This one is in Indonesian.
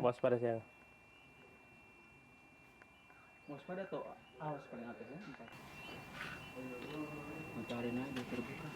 Waspada siang. Waspada tuh awas paling atas ya. Matahari naik dia terbuka.